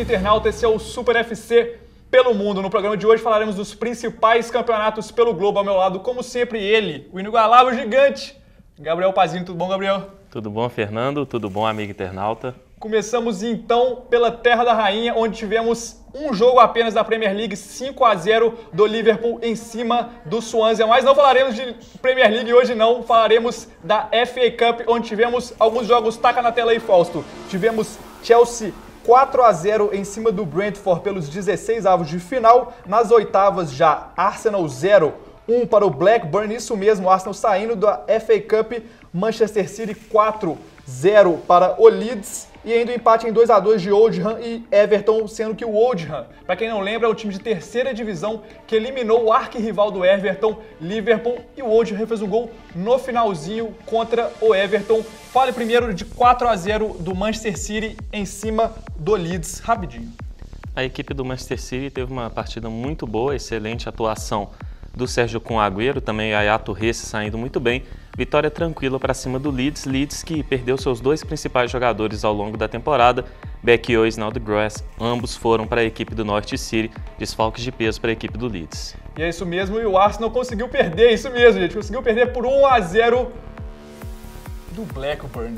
internauta, esse é o Super FC pelo mundo. No programa de hoje falaremos dos principais campeonatos pelo globo. Ao meu lado, como sempre, ele, o inigualável gigante, Gabriel Pazini. Tudo bom, Gabriel? Tudo bom, Fernando? Tudo bom, amigo internauta? Começamos então pela Terra da Rainha, onde tivemos um jogo apenas da Premier League, 5-0 do Liverpool em cima do Swansea. Mas não falaremos de Premier League hoje não, falaremos da FA Cup, onde tivemos alguns jogos. Taca na tela aí, Fausto. Tivemos Chelsea 4-0 em cima do Brentford pelos 16avos de final. Nas oitavas já, Arsenal 0-1 para o Blackburn, isso mesmo, o Arsenal saindo da FA Cup. Manchester City 4-0 para o Leeds. E ainda o empate em 2-2 de Oldham e Everton, sendo que o Oldham, para quem não lembra, é o time de terceira divisão que eliminou o arquirrival do Everton, Liverpool, e o Oldham fez um gol no finalzinho contra o Everton. Fale primeiro de 4-0 do Manchester City em cima do Leeds, rapidinho. A equipe do Manchester City teve uma partida muito boa, excelente atuação do Sérgio Kun Agüero, também a Yaya Touré saindo muito bem. Vitória tranquila para cima do Leeds que perdeu seus dois principais jogadores ao longo da temporada, Becchio e Snodgrass, ambos foram para a equipe do Norwich City, desfalques de peso para a equipe do Leeds. E é isso mesmo, e o Arsenal conseguiu perder, isso mesmo, gente, conseguiu perder por 1-0 do Blackburn.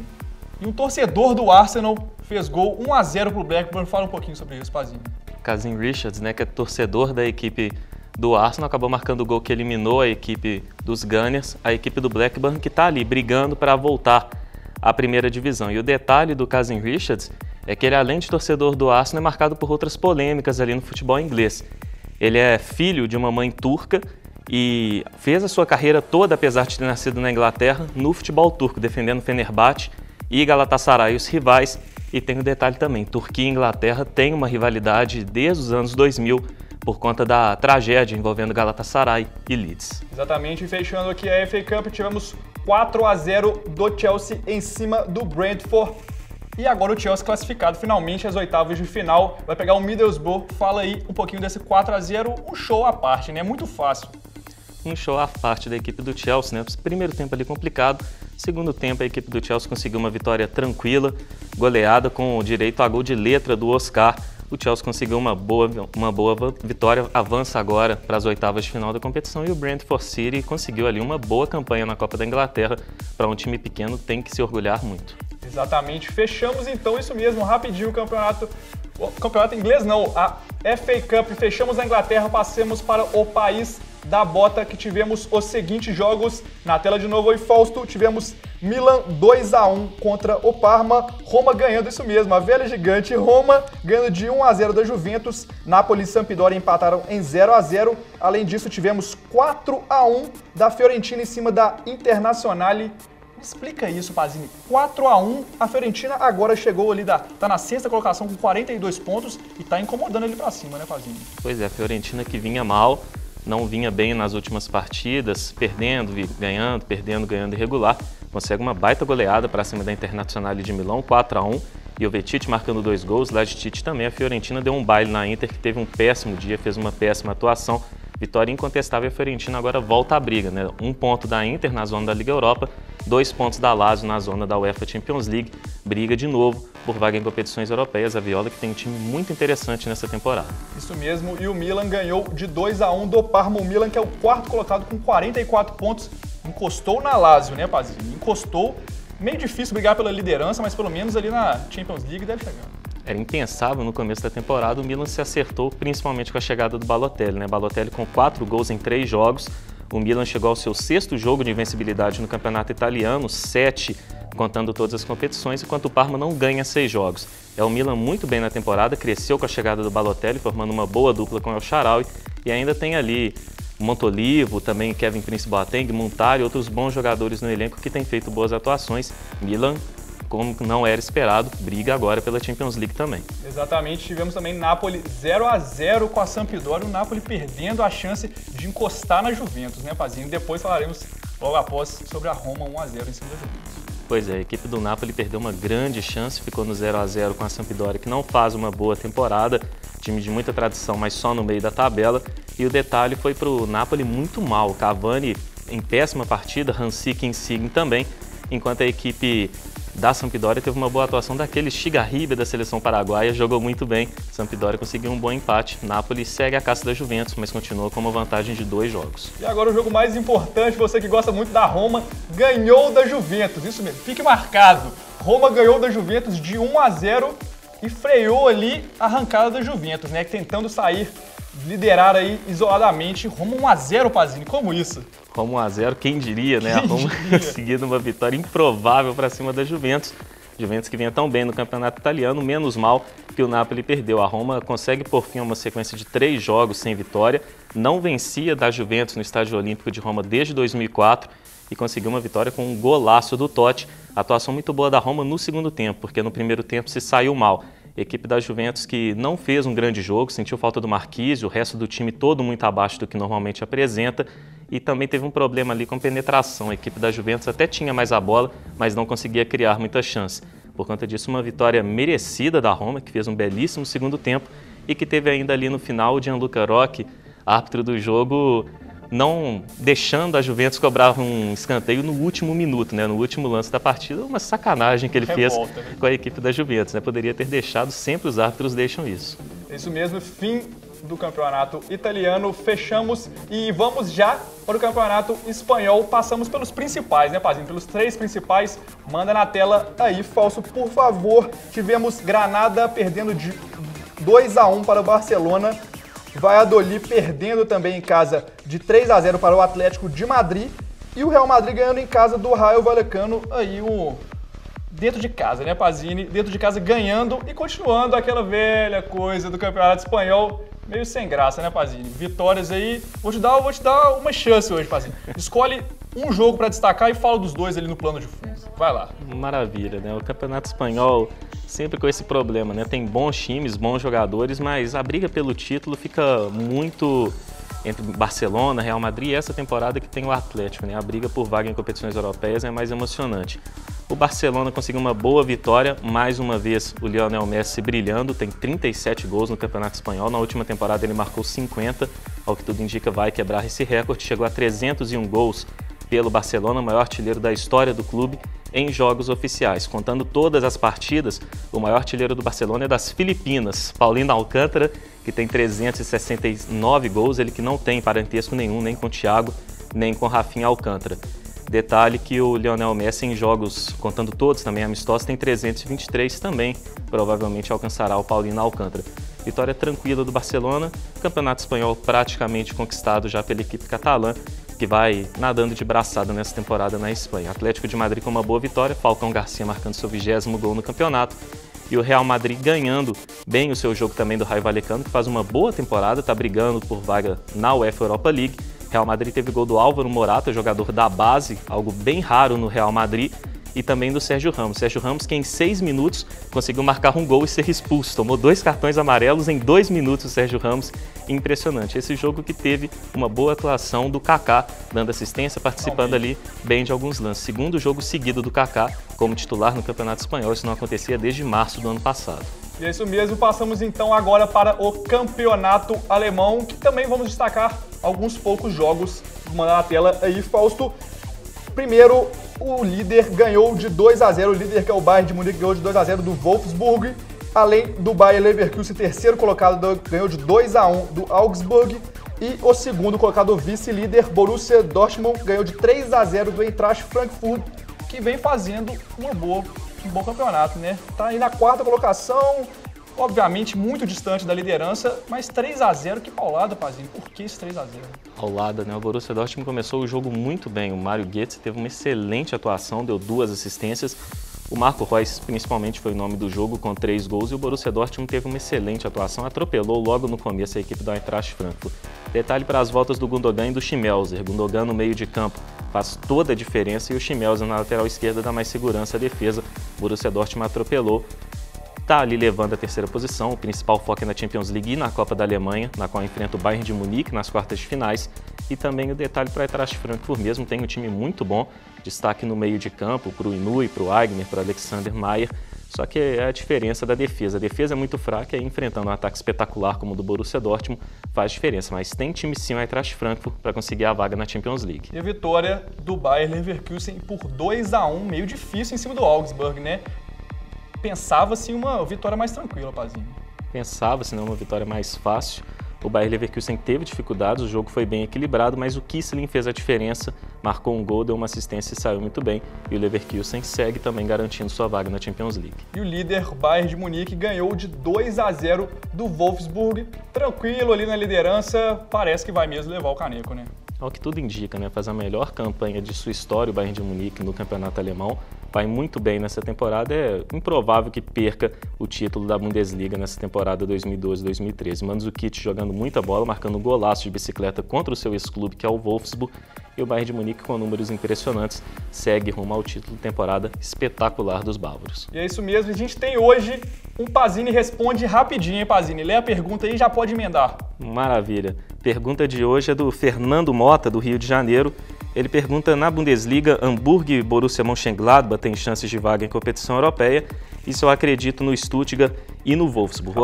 E um torcedor do Arsenal fez gol 1-0 para o Blackburn. Fala um pouquinho sobre isso, Pazinho. Kazim Richards, que é torcedor da equipe do Arsenal, acabou marcando o gol que eliminou a equipe dos Gunners, a equipe do Blackburn, que está ali brigando para voltar à primeira divisão. E o detalhe do Kazim Richards é que ele, além de torcedor do Arsenal, é marcado por outras polêmicas ali no futebol inglês. Ele é filho de uma mãe turca e fez a sua carreira toda, apesar de ter nascido na Inglaterra, no futebol turco, defendendo Fenerbahçe e Galatasaray, os rivais. E tem um detalhe também, Turquia e Inglaterra têm uma rivalidade desde os anos 2000, por conta da tragédia envolvendo Galatasaray e Leeds. Exatamente, e fechando aqui a FA Cup, tivemos 4-0 do Chelsea em cima do Brentford. E agora o Chelsea classificado finalmente às oitavas de final, vai pegar o Middlesbrough. Fala aí um pouquinho desse 4-0, um show à parte, né? Muito fácil. Um show à parte da equipe do Chelsea, né? Primeiro tempo ali complicado, segundo tempo a equipe do Chelsea conseguiu uma vitória tranquila, goleada com direito a gol de letra do Oscar. O Chelsea conseguiu uma boa vitória, avança agora para as oitavas de final da competição, e o Brentford City conseguiu ali uma boa campanha na Copa da Inglaterra. Para um time pequeno tem que se orgulhar muito. Exatamente, fechamos então isso mesmo, rapidinho o campeonato inglês não, a FA Cup, fechamos a Inglaterra, passemos para o país da bota, que tivemos os seguintes jogos. Na tela de novo aí, Fausto, tivemos Milan 2-1 contra o Parma, Roma ganhando, isso mesmo, a velha gigante Roma ganhando de 1-0 da Juventus, Napoli e Sampdoria empataram em 0-0, além disso tivemos 4-1 da Fiorentina em cima da Internazionale. Explica isso, Pazini. 4-1, a Fiorentina agora chegou ali, tá na sexta colocação com 42 pontos e tá incomodando ele pra cima, né, Pazini? Pois é, a Fiorentina que vinha mal, não vinha bem nas últimas partidas, perdendo, ganhando, perdendo, ganhando irregular, consegue uma baita goleada para cima da Internazionale de Milão, 4-1, e o Vettich marcando 2 gols, Lajitic também. A Fiorentina deu um baile na Inter, que teve um péssimo dia, fez uma péssima atuação. Vitória incontestável, a Fiorentina agora volta à briga, né? 1 ponto da Inter na zona da Liga Europa, 2 pontos da Lazio na zona da UEFA Champions League, briga de novo por vaga em competições europeias. A Viola que tem um time muito interessante nessa temporada. Isso mesmo, e o Milan ganhou de 2-1 do Parma. O Milan, que é o quarto colocado com 44 pontos, encostou na Lazio, né, Pazini? Encostou, meio difícil brigar pela liderança, mas pelo menos ali na Champions League deve chegar. Era impensável no começo da temporada, o Milan se acertou principalmente com a chegada do Balotelli, né? Balotelli com 4 gols em 3 jogos, o Milan chegou ao seu 6º jogo de invencibilidade no campeonato italiano, 7 contando todas as competições, enquanto o Parma não ganha 6 jogos. É o Milan muito bem na temporada, cresceu com a chegada do Balotelli, formando uma boa dupla com o El Shaarawy, e ainda tem ali Montolivo, também Kevin Prince Boateng, Montari e outros bons jogadores no elenco que têm feito boas atuações. Milan, como não era esperado, briga agora pela Champions League também. Exatamente, tivemos também Napoli 0-0 com a Sampdoria, o Napoli perdendo a chance de encostar na Juventus, né, Pazinho? Depois falaremos logo após sobre a Roma 1-0 em cima da Juventus. Pois é, a equipe do Napoli perdeu uma grande chance, ficou no 0-0 com a Sampdoria, que não faz uma boa temporada, time de muita tradição, mas só no meio da tabela. E o detalhe foi para o Napoli muito mal, Cavani em péssima partida, Hansik e Insigne também, enquanto a equipe da Sampdoria, teve uma boa atuação daquele Estigarribia da seleção paraguaia, jogou muito bem. Sampdoria conseguiu um bom empate. Napoli segue a caça da Juventus, mas continua com uma vantagem de 2 jogos. E agora o jogo mais importante, você que gosta muito da Roma, ganhou da Juventus, isso mesmo, fique marcado. Roma ganhou da Juventus de 1-0 e freou ali a arrancada da Juventus, né, tentando sair, liderar aí isoladamente. Roma 1-0, Pazini, como isso? Roma 1-0, quem diria, né? A Roma conseguindo uma vitória improvável para cima da Juventus. Juventus que vinha tão bem no campeonato italiano, menos mal que o Napoli perdeu. A Roma consegue por fim uma sequência de 3 jogos sem vitória, não vencia da Juventus no Estádio Olímpico de Roma desde 2004 e conseguiu uma vitória com um golaço do Totti. Atuação muito boa da Roma no segundo tempo, porque no primeiro tempo se saiu mal. Equipe da Juventus que não fez um grande jogo, sentiu falta do Marquise, o resto do time todo muito abaixo do que normalmente apresenta e também teve um problema ali com penetração. A equipe da Juventus até tinha mais a bola, mas não conseguia criar muita chance. Por conta disso, uma vitória merecida da Roma, que fez um belíssimo segundo tempo e que teve ainda ali no final o Gianluca Rocchi, árbitro do jogo, não deixando a Juventus cobrar um escanteio no último minuto, né, no último lance da partida. Uma sacanagem que ele fez com a equipe da Juventus, né? Poderia ter deixado, sempre os árbitros deixam isso. Isso mesmo, fim do campeonato italiano, fechamos e vamos já para o campeonato espanhol. Passamos pelos principais, né, Pazinho? Pelos 3 principais. Manda na tela aí, Fausto, por favor. Tivemos Granada perdendo de 2-1 para o Barcelona. Valladolid perdendo também em casa de 3-0 para o Atlético de Madrid. E o Real Madrid ganhando em casa do Rayo Vallecano, aí dentro de casa, né, Pazini? Dentro de casa ganhando e continuando aquela velha coisa do campeonato espanhol, meio sem graça, né, Pazini? Vitórias aí. Vou te dar uma chance hoje, Pazini. Escolhe um jogo para destacar e fala dos 2 ali no plano de fundo. Vai lá. Maravilha, né? O campeonato espanhol sempre com esse problema, né? Tem bons times, bons jogadores, mas a briga pelo título fica muito entre Barcelona, Real Madrid e essa temporada que tem o Atlético, né? A briga por vaga em competições europeias é mais emocionante. O Barcelona conseguiu uma boa vitória, mais uma vez o Lionel Messi brilhando, tem 37 gols no Campeonato Espanhol, na última temporada ele marcou 50, ao que tudo indica vai quebrar esse recorde, chegou a 301 gols pelo Barcelona, maior artilheiro da história do clube em jogos oficiais. Contando todas as partidas, o maior artilheiro do Barcelona é das Filipinas, Paulino Alcântara, que tem 369 gols, ele que não tem parentesco nenhum, nem com o Thiago, nem com Rafinha Alcântara. Detalhe que o Lionel Messi em jogos, contando todos também amistosos, tem 323 também, provavelmente alcançará o Paulino Alcântara. Vitória tranquila do Barcelona, campeonato espanhol praticamente conquistado já pela equipe catalã, que vai nadando de braçada nessa temporada na Espanha. Atlético de Madrid com uma boa vitória, Falcão Garcia marcando seu 20º gol no campeonato e o Real Madrid ganhando bem o seu jogo também do Rayo Vallecano, que faz uma boa temporada, está brigando por vaga na UEFA Europa League. Real Madrid teve gol do Álvaro Morata, jogador da base, algo bem raro no Real Madrid, e também do Sérgio Ramos. Sérgio Ramos que em 6 minutos conseguiu marcar um gol e ser expulso. Tomou 2 cartões amarelos em 2 minutos o Sérgio Ramos. Impressionante. Esse jogo que teve uma boa atuação do Kaká, dando assistência, participando ali bem de alguns lances. Segundo jogo seguido do Kaká como titular no Campeonato Espanhol. Isso não acontecia desde março do ano passado. E é isso mesmo, passamos então agora para o Campeonato Alemão, que também vamos destacar alguns poucos jogos. Vou mandar na tela aí, Fausto. Primeiro, o líder ganhou de 2-0, o líder que é o Bayern de Munique ganhou de 2-0 do Wolfsburg, além do Bayer Leverkusen, terceiro colocado, ganhou de 2-1 do Augsburg, e o segundo colocado, o vice-líder, Borussia Dortmund, ganhou de 3-0 do Eintracht Frankfurt, que vem fazendo um bom campeonato, né? Tá aí na 4ª colocação, obviamente muito distante da liderança, mas 3-0, que paulada, Pazinho. Por que esse 3-0? Paulada, né? O Borussia Dortmund começou o jogo muito bem. O Mário Götze teve uma excelente atuação, deu 2 assistências. O Marco Reus, principalmente, foi o nome do jogo, com 3 gols. E o Borussia Dortmund teve uma excelente atuação, atropelou logo no começo a equipe do Eintracht Frankfurt. Detalhe para as voltas do Gundogan e do Schmelzer. Gundogan no meio de campo faz toda a diferença e o Schmelzer na lateral esquerda dá mais segurança à defesa. O Borussia Dortmund atropelou. Está ali levando a 3ª posição, o principal foco é na Champions League e na Copa da Alemanha, na qual enfrenta o Bayern de Munique nas quartas de finais. E também o detalhe para o Eintracht Frankfurt mesmo, tem um time muito bom, destaque no meio de campo para o Inui, para o Aigner, para o Alexander Meyer. Só que é a diferença da defesa. A defesa é muito fraca e aí, enfrentando um ataque espetacular como o do Borussia Dortmund faz diferença. Mas tem time sim o Eintracht Frankfurt para conseguir a vaga na Champions League. E a vitória do Bayer Leverkusen por 2-1, meio difícil em cima do Augsburg, né? Pensava-se uma vitória mais tranquila, Pazinho. Pensava-se uma vitória mais fácil. O Bayer Leverkusen teve dificuldades, o jogo foi bem equilibrado, mas o Kiesling fez a diferença, marcou um gol, deu uma assistência e saiu muito bem. E o Leverkusen segue também garantindo sua vaga na Champions League. E o líder Bayern de Munique ganhou de 2-0 do Wolfsburg. Tranquilo ali na liderança, parece que vai mesmo levar o caneco, né? Ao que tudo indica, né? Faz a melhor campanha de sua história o Bayern de Munique no campeonato alemão. Vai muito bem nessa temporada, é improvável que perca o título da Bundesliga nessa temporada 2012-2013. Mandzukic jogando muita bola, marcando um golaço de bicicleta contra o seu ex-clube, que é o Wolfsburg, e o Bayern de Munique, com números impressionantes, segue rumo ao título de temporada espetacular dos bávaros. E é isso mesmo, a gente tem hoje um Pazini Responde rapidinho, hein, Pazini? Lê a pergunta aí e já pode emendar. Maravilha. Pergunta de hoje é do Fernando Mota, do Rio de Janeiro. Ele pergunta: na Bundesliga, Hamburgo e Borussia Mönchengladbach têm chances de vaga em competição europeia? Isso eu acredito no Stuttgart e no Wolfsburg.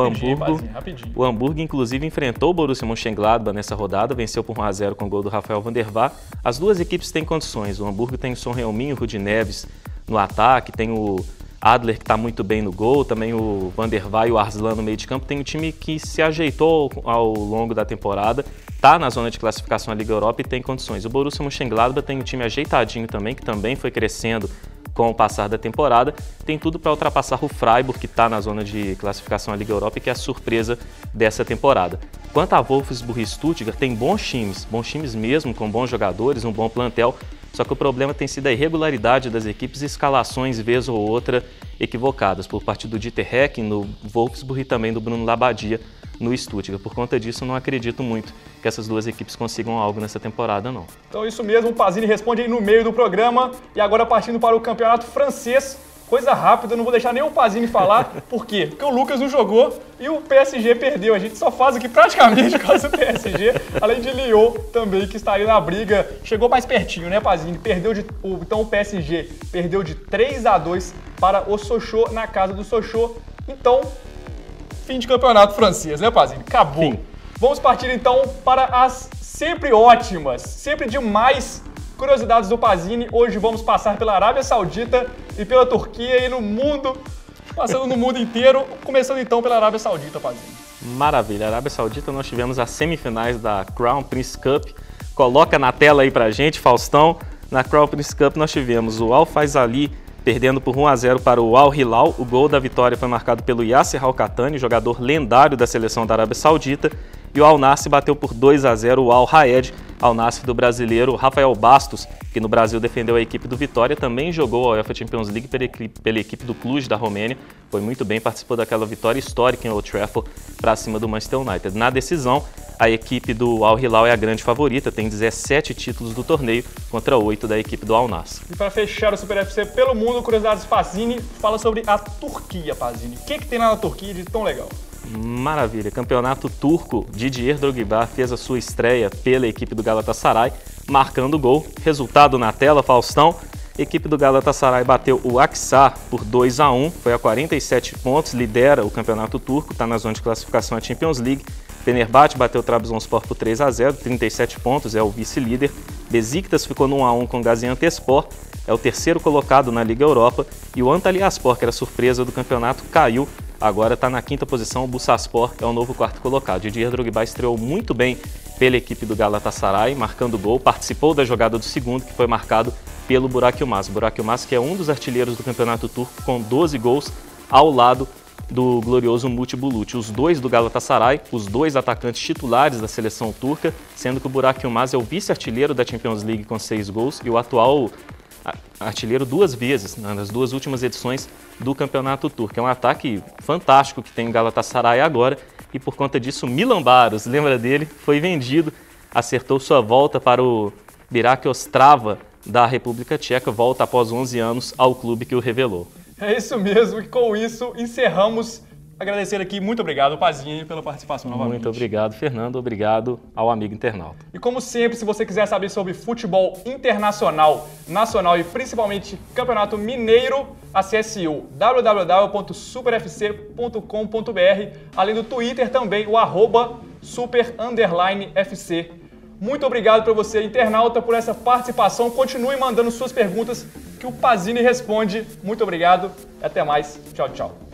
O Hamburgo, inclusive, enfrentou o Borussia Mönchengladbach nessa rodada, venceu por 1-0 com o gol do Rafael van der Vaart. As duas equipes têm condições. O Hamburgo tem o Son Heung-min e o Rudi Neves no ataque, tem o Adler, que está muito bem no gol, também o Van der Vaart e o Arslan no meio de campo. Tem um time que se ajeitou ao longo da temporada, está na zona de classificação à Liga Europa e tem condições. O Borussia Mönchengladbach tem um time ajeitadinho também, que também foi crescendo com o passar da temporada. Tem tudo para ultrapassar o Freiburg, que está na zona de classificação à Liga Europa e que é a surpresa dessa temporada. Quanto a Wolfsburg e Stuttgart, tem bons times mesmo, com bons jogadores, um bom plantel. Só que o problema tem sido a irregularidade das equipes e escalações, vez ou outra, equivocadas, por parte do Dieter Hecking no Wolfsburg e também do Bruno Labbadia no Stuttgart. Por conta disso, não acredito muito que essas duas equipes consigam algo nessa temporada, não. Então isso mesmo, o Pazini responde aí no meio do programa. E agora partindo para o campeonato francês. Coisa rápida, não vou deixar nem o Pazini falar. Por quê? Porque o Lucas não jogou e o PSG perdeu. A gente só faz aqui praticamente por causa do PSG, além de Lyon também, que está aí na briga. Chegou mais pertinho, né, Pazini? Então o PSG perdeu de 3-2 para o Sochaux, na casa do Sochaux. Então, fim de campeonato francês, né, Pazini? Acabou. Fim. Vamos partir então para as sempre ótimas, sempre demais curiosidades do Pazini. Hoje vamos passar pela Arábia Saudita e pela Turquia e no mundo, passando no mundo inteiro, começando então pela Arábia Saudita, Pazini. Maravilha, Arábia Saudita nós tivemos as semifinais da Crown Prince Cup. Coloca na tela aí pra gente, Faustão. Na Crown Prince Cup nós tivemos o Al Faisali perdendo por 1-0 para o Al Hilal. O gol da vitória foi marcado pelo Yasser Al-Khattani, jogador lendário da seleção da Arábia Saudita. E o Al Nassr bateu por 2-0 o Al Raed. Al Nassr do brasileiro Rafael Bastos, que no Brasil defendeu a equipe do Vitória, também jogou a UEFA Champions League pela equipe do Cluj da Romênia. Foi muito bem, participou daquela vitória histórica em Old Trafford para cima do Manchester United. Na decisão, a equipe do Al Hilal é a grande favorita, tem 17 títulos do torneio contra 8 da equipe do Al Nassr. E para fechar o Super FC pelo mundo, curiosidades Pazini, fala sobre a Turquia, Pazini. O que tem lá na Turquia de tão legal? Maravilha, campeonato turco. Didier Drogba fez a sua estreia pela equipe do Galatasaray, marcando gol. Resultado na tela, Faustão. A equipe do Galatasaray bateu o Akhisar por 2-1, foi a 47 pontos, lidera o campeonato turco, está na zona de classificação à Champions League. Fenerbahçe bateu o Trabzonspor por 3-0, 37 pontos, é o vice-líder. Besiktas ficou no 1-1 com o Gaziantepspor, é o terceiro colocado na Liga Europa. E o Antalyaspor, que era surpresa do campeonato, caiu. Agora está na quinta posição, o Bursaspor é o novo quarto colocado. Didier Drogba estreou muito bem pela equipe do Galatasaray, marcando gol, participou da jogada do segundo, que foi marcado pelo Burak Yılmaz. Burak Yılmaz, que é um dos artilheiros do campeonato turco, com 12 gols, ao lado do glorioso Muti Buluc. Os dois do Galatasaray, os dois atacantes titulares da seleção turca, sendo que o Burak Yılmaz é o vice-artilheiro da Champions League com 6 gols e o atual artilheiro duas vezes, nas duas últimas edições do campeonato turco. É um ataque fantástico que tem o Galatasaray agora e por conta disso Milan Baros, lembra dele, foi vendido, acertou sua volta para o Birac Ostrava da República Tcheca, volta após 11 anos ao clube que o revelou. É isso mesmo, e com isso encerramos agradecer aqui, muito obrigado, Pazinha, pela participação novamente. Muito obrigado, Fernando. Obrigado ao amigo internauta. E como sempre, se você quiser saber sobre futebol internacional, nacional e principalmente Campeonato Mineiro, acesse o www.superfc.com.br, além do Twitter também, o @super_FC. Muito obrigado para você, internauta, por essa participação. Continue mandando suas perguntas que o Pazini responde. Muito obrigado e até mais. Tchau, tchau.